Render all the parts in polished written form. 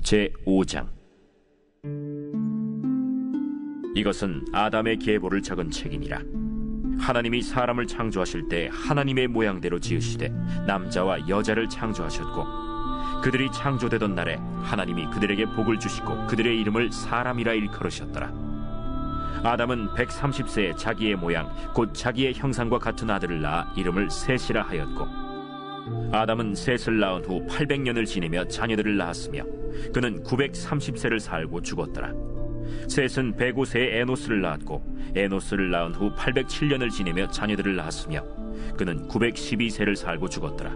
제5장. 이것은 아담의 계보를 적은 책이니라. 하나님이 사람을 창조하실 때 하나님의 모양대로 지으시되 남자와 여자를 창조하셨고, 그들이 창조되던 날에 하나님이 그들에게 복을 주시고 그들의 이름을 사람이라 일컬으셨더라. 아담은 130세에 자기의 모양 곧 자기의 형상과 같은 아들을 낳아 이름을 셋이라 하였고, 아담은 셋을 낳은 후 800년을 지내며 자녀들을 낳았으며 그는 930세를 살고 죽었더라. 셋은 105세에 에노스를 낳았고, 에노스를 낳은 후 807년을 지내며 자녀들을 낳았으며 그는 912세를 살고 죽었더라.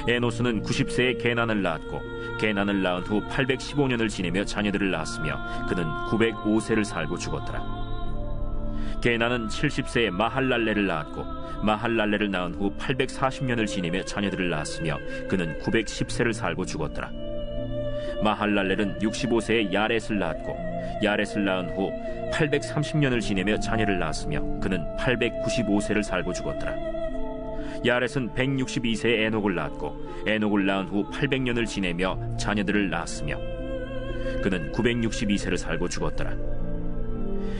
에노스는 90세에 게난을 낳았고, 게난을 낳은 후 815년을 지내며 자녀들을 낳았으며 그는 905세를 살고 죽었더라. 게난은 70세에 마할랄레를 낳았고, 마할랄레를 낳은 후 840년을 지내며 자녀들을 낳았으며 그는 910세를 살고 죽었더라. 마할랄렐은 65세에 야렛을 낳았고, 야렛을 낳은 후 830년을 지내며 자녀를 낳았으며 그는 895세를 살고 죽었더라. 야렛은 162세에 에녹을 낳았고, 에녹을 낳은 후 800년을 지내며 자녀들을 낳았으며 그는 962세를 살고 죽었더라.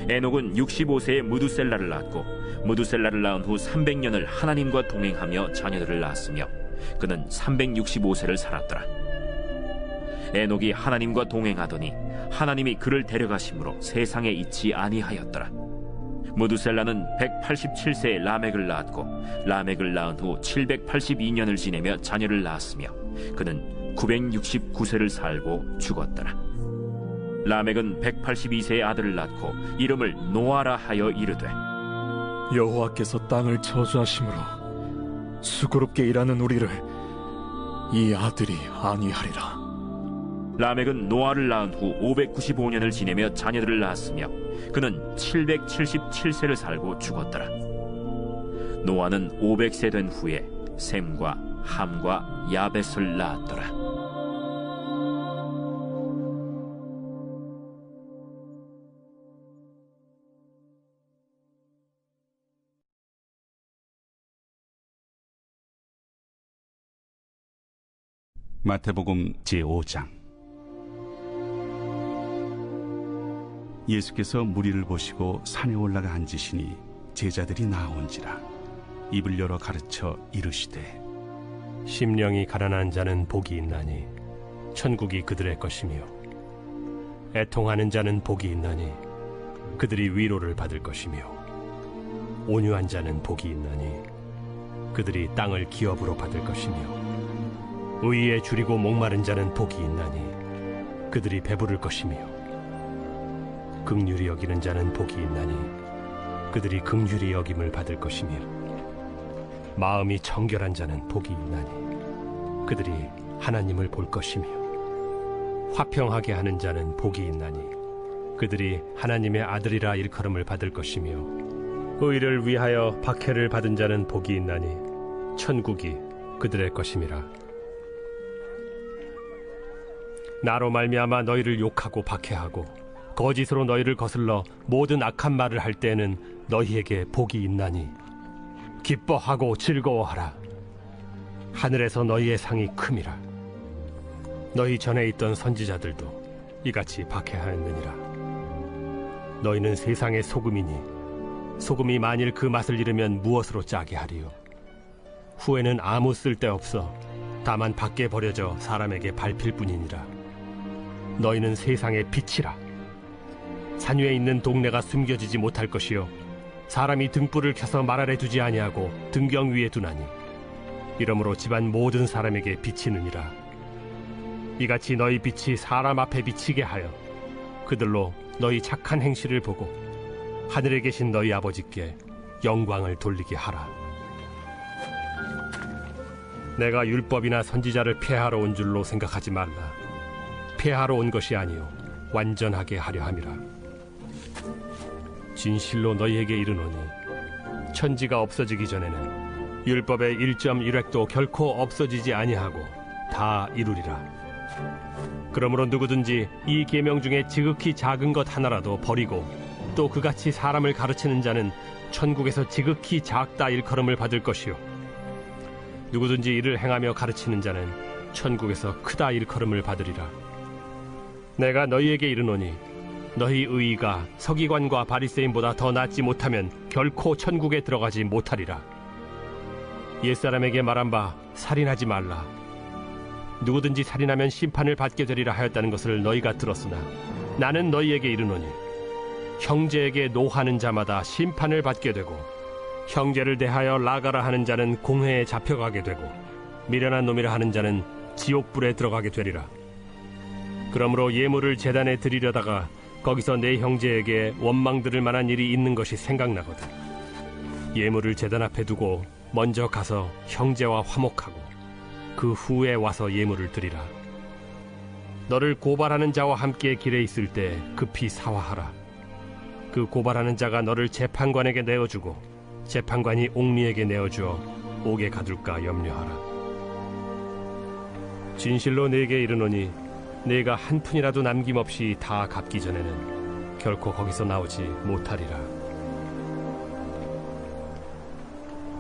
에녹은 65세에 무두셀라를 낳았고, 무두셀라를 낳은 후 300년을 하나님과 동행하며 자녀들을 낳았으며 그는 365세를 살았더라. 에녹이 하나님과 동행하더니 하나님이 그를 데려가심으로 세상에 있지 아니하였더라. 무두셀라는 187세에 라멕을 낳았고, 라멕을 낳은 후 782년을 지내며 자녀를 낳았으며 그는 969세를 살고 죽었더라. 라멕은 182세의 아들을 낳고 이름을 노아라 하여 이르되, 여호와께서 땅을 저주하심으로 수고롭게 일하는 우리를 이 아들이 안위하리라. 라멕은 노아를 낳은 후 595년을 지내며 자녀들을 낳았으며 그는 777세를 살고 죽었더라. 노아는 500세 된 후에 셈과 함과 야벳을 낳았더라. 마태복음 제5장. 예수께서 무리를 보시고 산에 올라가 앉으시니 제자들이 나아온지라. 입을 열어 가르쳐 이르시되, 심령이 가난한 자는 복이 있나니 천국이 그들의 것이며, 애통하는 자는 복이 있나니 그들이 위로를 받을 것이며, 온유한 자는 복이 있나니 그들이 땅을 기업으로 받을 것이며, 의에 줄이고 목마른 자는 복이 있나니 그들이 배부를 것이며, 긍휼히 여기는 자는 복이 있나니 그들이 긍휼히 여김을 받을 것이며, 마음이 정결한 자는 복이 있나니 그들이 하나님을 볼 것이며, 화평하게 하는 자는 복이 있나니 그들이 하나님의 아들이라 일컬음을 받을 것이며, 의를 위하여 박해를 받은 자는 복이 있나니 천국이 그들의 것임이라. 나로 말미암아 너희를 욕하고 박해하고 거짓으로 너희를 거슬러 모든 악한 말을 할 때에는 너희에게 복이 있나니 기뻐하고 즐거워하라. 하늘에서 너희의 상이 큼이라. 너희 전에 있던 선지자들도 이같이 박해하였느니라. 너희는 세상의 소금이니 소금이 만일 그 맛을 잃으면 무엇으로 짜게 하리요? 후에는 아무 쓸데없어 다만 밖에 버려져 사람에게 밟힐 뿐이니라. 너희는 세상의 빛이라. 산 위에 있는 동네가 숨겨지지 못할 것이요, 사람이 등불을 켜서 말 아래 두지 아니하고 등경 위에 두나니 이러므로 집안 모든 사람에게 비치느니라. 이같이 너희 빛이 사람 앞에 비치게 하여 그들로 너희 착한 행실을 보고 하늘에 계신 너희 아버지께 영광을 돌리게 하라. 내가 율법이나 선지자를 폐하러 온 줄로 생각하지 말라. 폐하러 온 것이 아니요 완전하게 하려 함이라. 진실로 너희에게 이르노니 천지가 없어지기 전에는 율법의 1.1획도 결코 없어지지 아니하고 다 이루리라. 그러므로 누구든지 이 계명 중에 지극히 작은 것 하나라도 버리고 또 그같이 사람을 가르치는 자는 천국에서 지극히 작다 일컬음을 받을 것이요, 누구든지 이를 행하며 가르치는 자는 천국에서 크다 일컬음을 받으리라. 내가 너희에게 이르노니 너희 의의가 서기관과 바리새인보다 더 낫지 못하면 결코 천국에 들어가지 못하리라. 옛사람에게 말한 바 살인하지 말라. 누구든지 살인하면 심판을 받게 되리라 하였다는 것을 너희가 들었으나 나는 너희에게 이르노니 형제에게 노하는 자마다 심판을 받게 되고 형제를 대하여 라가라 하는 자는 공회에 잡혀가게 되고 미련한 놈이라 하는 자는 지옥불에 들어가게 되리라. 그러므로 예물을 제단에 드리려다가 거기서 내 형제에게 원망 들을 만한 일이 있는 것이 생각나거든. 예물을 제단 앞에 두고 먼저 가서 형제와 화목하고 그 후에 와서 예물을 드리라. 너를 고발하는 자와 함께 길에 있을 때 급히 사화하라. 그 고발하는 자가 너를 재판관에게 내어주고 재판관이 옥리에게 내어주어 옥에 가둘까 염려하라. 진실로 네게 이르노니 네가 한 푼이라도 남김없이 다 갚기 전에는 결코 거기서 나오지 못하리라.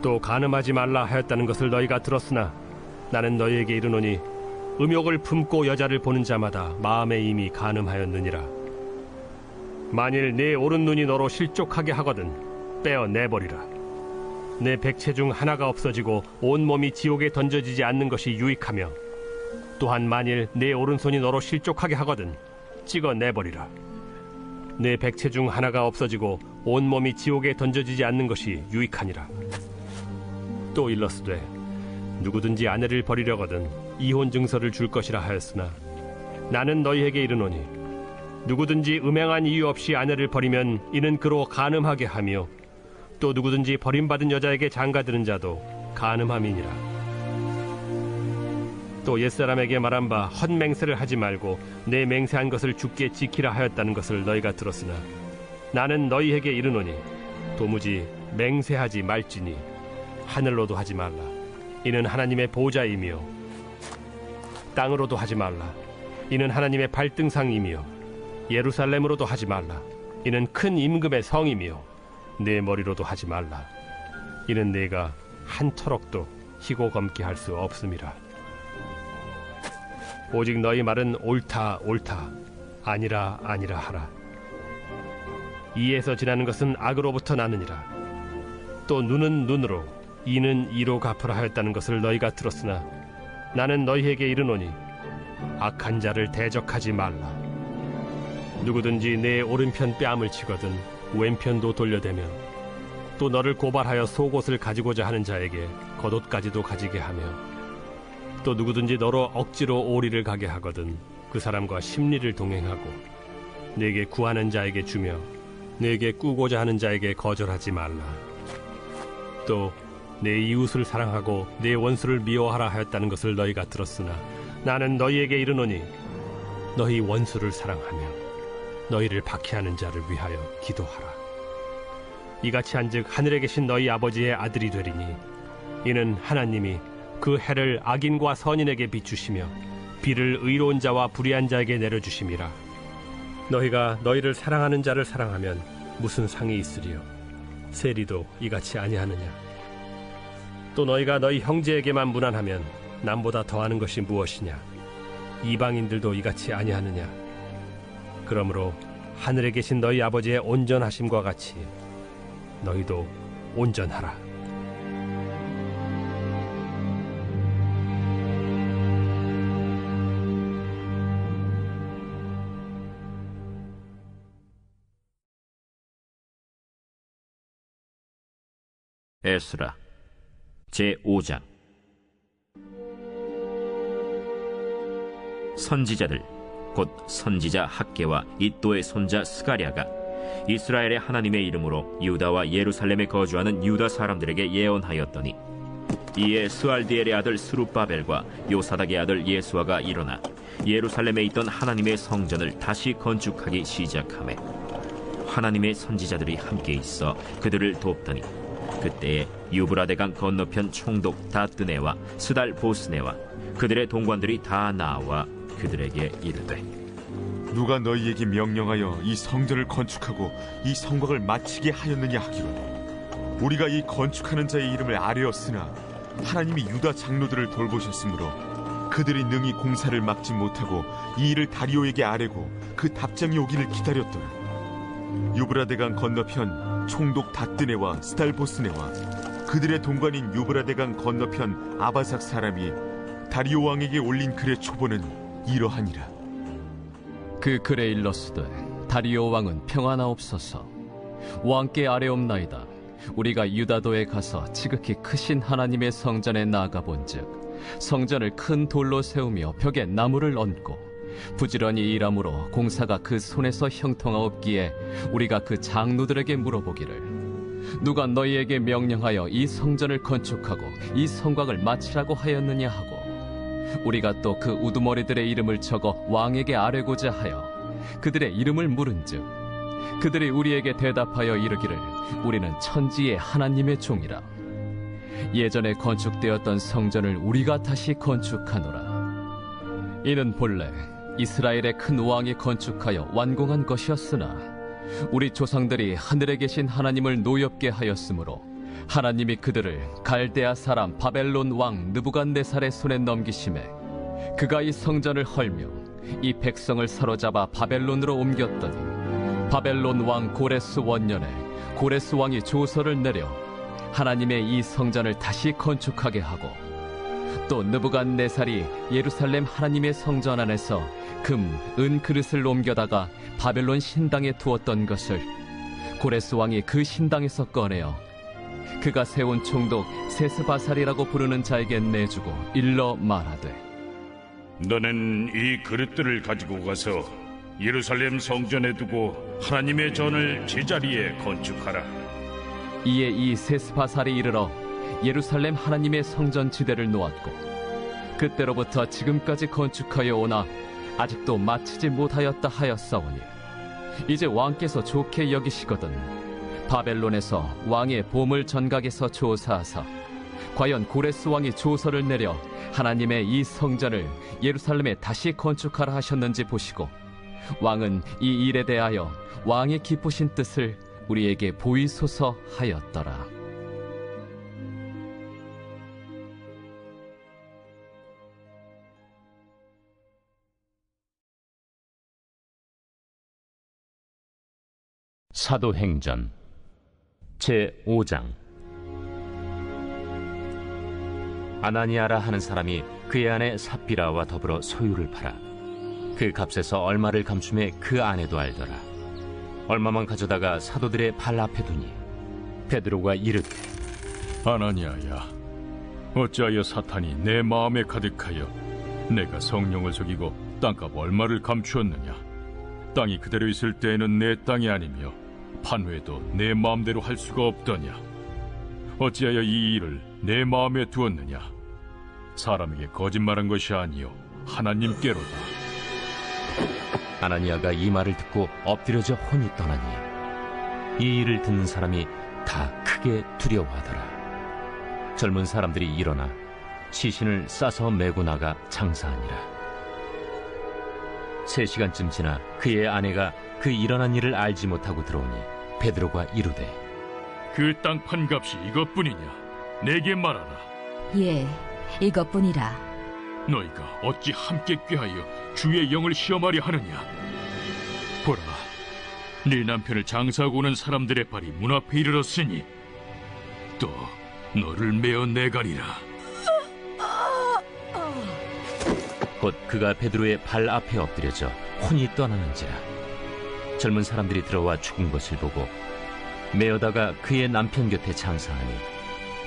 또 간음하지 말라 하였다는 것을 너희가 들었으나 나는 너희에게 이르노니 음욕을 품고 여자를 보는 자마다 마음에 이미 간음하였느니라. 만일 네 오른눈이 너로 실족하게 하거든 빼어내버리라. 내 백체 중 하나가 없어지고 온몸이 지옥에 던져지지 않는 것이 유익하며 또한 만일 내 오른손이 너로 실족하게 하거든 찍어내버리라. 내 백체 중 하나가 없어지고 온몸이 지옥에 던져지지 않는 것이 유익하니라. 또 일러스되 누구든지 아내를 버리려거든 이혼 증서를 줄 것이라 하였으나 나는 너희에게 이르노니 누구든지 음행한 이유 없이 아내를 버리면 이는 그로 간음하게 하며 또 누구든지 버림받은 여자에게 장가드는 자도 간음함이니라. 또 옛사람에게 말한 바 헛맹세를 하지 말고 내 맹세한 것을 주께 지키라 하였다는 것을 너희가 들었으나 나는 너희에게 이르노니 도무지 맹세하지 말지니 하늘로도 하지 말라. 이는 하나님의 보좌이며 땅으로도 하지 말라. 이는 하나님의 발등상이며 예루살렘으로도 하지 말라. 이는 큰 임금의 성이며 내 머리로도 하지 말라. 이는 내가 한 터럭도 희고 검게 할 수 없음이라. 오직 너희 말은 옳다 옳다 아니라 아니라 하라. 이에서 지나는 것은 악으로부터 나느니라. 또 눈은 눈으로 이는 이로 갚으라 하였다는 것을 너희가 들었으나 나는 너희에게 이르노니 악한 자를 대적하지 말라. 누구든지 내 오른편 뺨을 치거든 왼편도 돌려대며 또 너를 고발하여 속옷을 가지고자 하는 자에게 겉옷까지도 가지게 하며 또 누구든지 너로 억지로 오리를 가게 하거든 그 사람과 심리를 동행하고 내게 구하는 자에게 주며 내게 꾸고자 하는 자에게 거절하지 말라. 또 내 이웃을 사랑하고 내 원수를 미워하라 하였다는 것을 너희가 들었으나 나는 너희에게 이르노니 너희 원수를 사랑하며 너희를 박해하는 자를 위하여 기도하라. 이같이 한즉 하늘에 계신 너희 아버지의 아들이 되리니 이는 하나님이 그 해를 악인과 선인에게 비추시며 비를 의로운 자와 불의한 자에게 내려주심이라. 너희가 너희를 사랑하는 자를 사랑하면 무슨 상이 있으리요? 세리도 이같이 아니하느냐? 또 너희가 너희 형제에게만 무난하면 남보다 더하는 것이 무엇이냐? 이방인들도 이같이 아니하느냐? 그러므로 하늘에 계신 너희 아버지의 온전하심과 같이 너희도 온전하라. 에스라 제5장. 선지자들 곧 선지자 학개와 이도의 손자 스가랴가 이스라엘의 하나님의 이름으로 유다와 예루살렘에 거주하는 유다 사람들에게 예언하였더니 이에 스알디엘의 아들 스룹바벨과 요사닥의 아들 예수아가 일어나 예루살렘에 있던 하나님의 성전을 다시 건축하기 시작하매 하나님의 선지자들이 함께 있어 그들을 돕더니 그때에 유브라데강 건너편 총독 다뜨네와 스달 보스네와 그들의 동관들이 다 나와 그들에게 이르되 누가 너희에게 명령하여 이 성전을 건축하고 이 성곽을 마치게 하였느냐 하기로 우리가 이 건축하는 자의 이름을 아뢰었으나 하나님이 유다 장로들을 돌보셨으므로 그들이 능히 공사를 막지 못하고 이 일을 다리오에게 아뢰고 그 답장이 오기를 기다렸더라. 유브라데강 건너편 총독 다뜨네와 스달보스네와 그들의 동관인 유브라데강 건너편 아바삭 사람이 다리오 왕에게 올린 글의 초본은 이러하니라. 그 글에 일렀으되 다리오 왕은 평안하옵소서. 왕께 아뢰옵나이다. 우리가 유다도에 가서 지극히 크신 하나님의 성전에 나아가본즉 성전을 큰 돌로 세우며 벽에 나무를 얹고 부지런히 일함으로 공사가 그 손에서 형통하옵기에 우리가 그 장로들에게 물어보기를 누가 너희에게 명령하여 이 성전을 건축하고 이 성곽을 마치라고 하였느냐 하고 우리가 또 그 우두머리들의 이름을 적어 왕에게 아뢰고자 하여 그들의 이름을 물은즉 그들이 우리에게 대답하여 이르기를 우리는 천지의 하나님의 종이라. 예전에 건축되었던 성전을 우리가 다시 건축하노라. 이는 본래 이스라엘의 큰 왕이 건축하여 완공한 것이었으나 우리 조상들이 하늘에 계신 하나님을 노엽게 하였으므로 하나님이 그들을 갈대아 사람 바벨론 왕 느부갓네살의 손에 넘기심에 그가 이 성전을 헐며 이 백성을 사로잡아 바벨론으로 옮겼더니 바벨론 왕 고레스 원년에 고레스 왕이 조서를 내려 하나님의 이 성전을 다시 건축하게 하고 또 느부갓네살이 예루살렘 하나님의 성전 안에서 금, 은 그릇을 옮겨다가 바벨론 신당에 두었던 것을 고레스 왕이 그 신당에서 꺼내어 그가 세운 총독 세스바살이라고 부르는 자에게 내주고 일러 말하되 너는 이 그릇들을 가지고 가서 예루살렘 성전에 두고 하나님의 전을 제자리에 건축하라. 이에 이 세스바살이 이르러 예루살렘 하나님의 성전 지대를 놓았고 그때로부터 지금까지 건축하여 오나 아직도 마치지 못하였다 하였사오니 이제 왕께서 좋게 여기시거든 바벨론에서 왕의 보물 전각에서 조사하사 과연 고레스 왕이 조서를 내려 하나님의 이 성전을 예루살렘에 다시 건축하라 하셨는지 보시고 왕은 이 일에 대하여 왕의 기쁘신 뜻을 우리에게 보이소서 하였더라. 사도행전 제5장. 아나니아라 하는 사람이 그의 아내 삽비라와 더불어 소유를 팔아 그 값에서 얼마를 감춤해 그 아내도 알더라. 얼마만 가져다가 사도들의 발 앞에 두니 베드로가 이르되 아나니아야, 어찌하여 사탄이 내 마음에 가득하여 내가 성령을 속이고 땅값 얼마를 감추었느냐? 땅이 그대로 있을 때에는 내 땅이 아니며 판회도 내 마음대로 할 수가 없더냐? 어찌하여 이 일을 내 마음에 두었느냐? 사람에게 거짓말한 것이 아니요 하나님께로다. 아나니아가 이 말을 듣고 엎드려져 혼이 떠나니 이 일을 듣는 사람이 다 크게 두려워하더라. 젊은 사람들이 일어나 시신을 싸서 메고 나가 장사하니라. 3시간쯤 지나 그의 아내가 그 일어난 일을 알지 못하고 들어오니 베드로가 이르되 그 땅 판값이 이것뿐이냐? 내게 말하라. 예, 이것뿐이라. 너희가 어찌 함께 꾀하여 주의 영을 시험하려 하느냐? 보라, 네 남편을 장사하고 오는 사람들의 발이 문 앞에 이르렀으니 또 너를 메어 내가리라. 곧 그가 베드로의 발 앞에 엎드려져 혼이 떠나는지라. 젊은 사람들이 들어와 죽은 것을 보고 메어다가 그의 남편 곁에 장사하니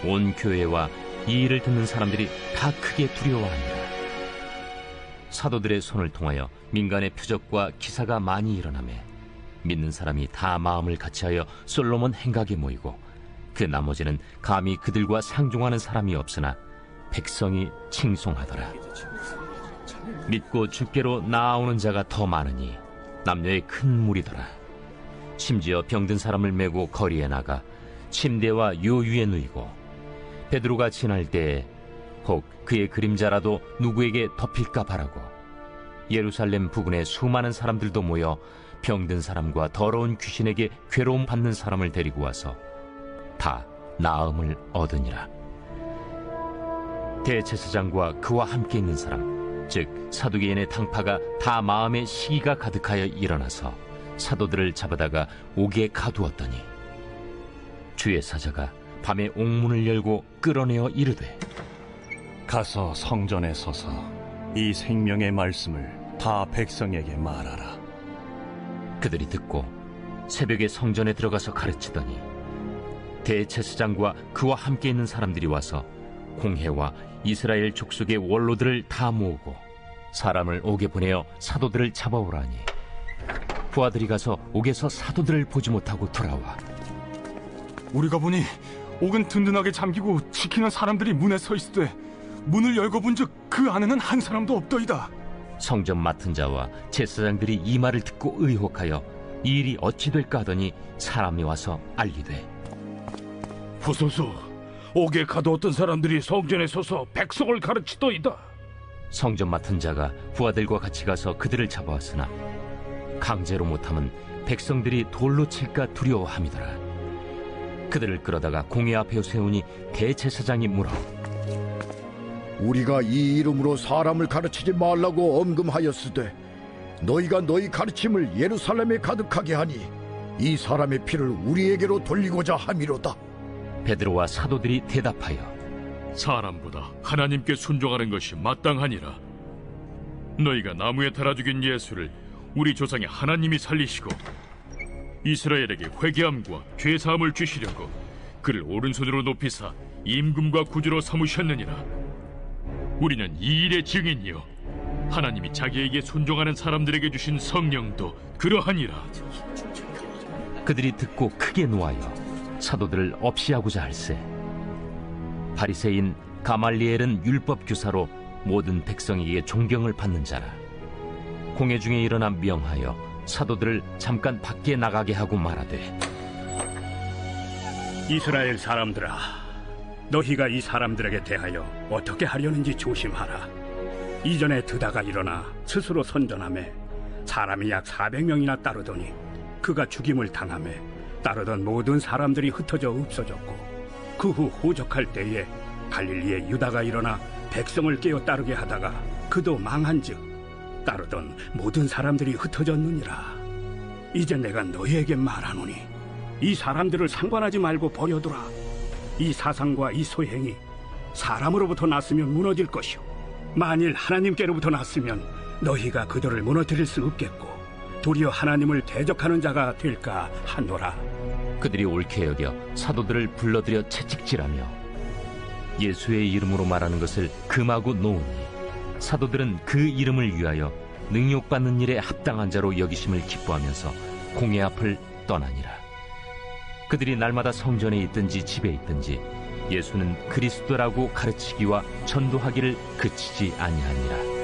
온 교회와 이 일을 듣는 사람들이 다 크게 두려워하니라. 사도들의 손을 통하여 민간의 표적과 기사가 많이 일어나매 믿는 사람이 다 마음을 같이하여 솔로몬 행각에 모이고 그 나머지는 감히 그들과 상종하는 사람이 없으나 백성이 칭송하더라. 믿고 주께로 나아오는 자가 더 많으니 남녀의 큰 무리더라. 심지어 병든 사람을 메고 거리에 나가 침대와 요 위에 누이고 베드로가 지날 때에 혹 그의 그림자라도 누구에게 덮일까 바라고 예루살렘 부근에 수많은 사람들도 모여 병든 사람과 더러운 귀신에게 괴로움 받는 사람을 데리고 와서 다 나음을 얻으니라. 대제사장과 그와 함께 있는 사람 즉 사두개인의 당파가 다 마음에 시기가 가득하여 일어나서 사도들을 잡아다가 옥에 가두었더니 주의 사자가 밤에 옥문을 열고 끌어내어 이르되 가서 성전에 서서 이 생명의 말씀을 다 백성에게 말하라. 그들이 듣고 새벽에 성전에 들어가서 가르치더니 대제사장과 그와 함께 있는 사람들이 와서 공회와 이스라엘 족속의 원로들을 다 모으고 사람을 옥에 보내어 사도들을 잡아오라니 부하들이 가서 옥에서 사도들을 보지 못하고 돌아와 우리가 보니 옥은 든든하게 잠기고 지키는 사람들이 문에 서 있으되 문을 열고 본즉 그 안에는 한 사람도 없더이다. 성전 맡은 자와 제사장들이 이 말을 듣고 의혹하여 이 일이 어찌 될까 하더니 사람이 와서 알리되 보소서, 옥에 가두었던 사람들이 성전에 서서 백성을 가르치더이다. 성전 맡은 자가 부하들과 같이 가서 그들을 잡아왔으나 강제로 못함은 백성들이 돌로 칠까 두려워함이더라. 그들을 끌어다가 공회 앞에 세우니 대제사장이 물어 우리가 이 이름으로 사람을 가르치지 말라고 엄금하였으되 너희가 너희 가르침을 예루살렘에 가득하게 하니 이 사람의 피를 우리에게로 돌리고자 함이로다. 베드로와 사도들이 대답하여 사람보다 하나님께 순종하는 것이 마땅하니라. 너희가 나무에 달아 죽인 예수를 우리 조상의 하나님이 살리시고 이스라엘에게 회개함과 죄사함을 주시려고 그를 오른손으로 높이사 임금과 구주로 삼으셨느니라. 우리는 이 일의 증인이요 하나님이 자기에게 순종하는 사람들에게 주신 성령도 그러하니라. 그들이 듣고 크게 노하여 사도들을 없이하고자 할세 바리새인 가말리엘은 율법 교사로 모든 백성에게 존경을 받는 자라. 공회 중에 일어나 명하여 사도들을 잠깐 밖에 나가게 하고 말하되 이스라엘 사람들아, 너희가 이 사람들에게 대하여 어떻게 하려는지 조심하라. 이전에 드다가 일어나 스스로 선전하매 사람이 약 400명이나 따르더니 그가 죽임을 당하매 따르던 모든 사람들이 흩어져 없어졌고 그 후 호적할 때에 갈릴리에 유다가 일어나 백성을 깨어 따르게 하다가 그도 망한즉 따르던 모든 사람들이 흩어졌느니라. 이제 내가 너희에게 말하노니 이 사람들을 상관하지 말고 버려두라. 이 사상과 이 소행이 사람으로부터 났으면 무너질 것이요 만일 하나님께로부터 났으면 너희가 그들을 무너뜨릴 수 없겠고 도리어 하나님을 대적하는 자가 될까 하노라. 그들이 옳게 여겨 사도들을 불러들여 채찍질하며 예수의 이름으로 말하는 것을 금하고 놓으니 사도들은 그 이름을 위하여 능욕받는 일에 합당한 자로 여기심을 기뻐하면서 공회 앞을 떠나니라. 그들이 날마다 성전에 있든지 집에 있든지 예수는 그리스도라고 가르치기와 전도하기를 그치지 아니하니라.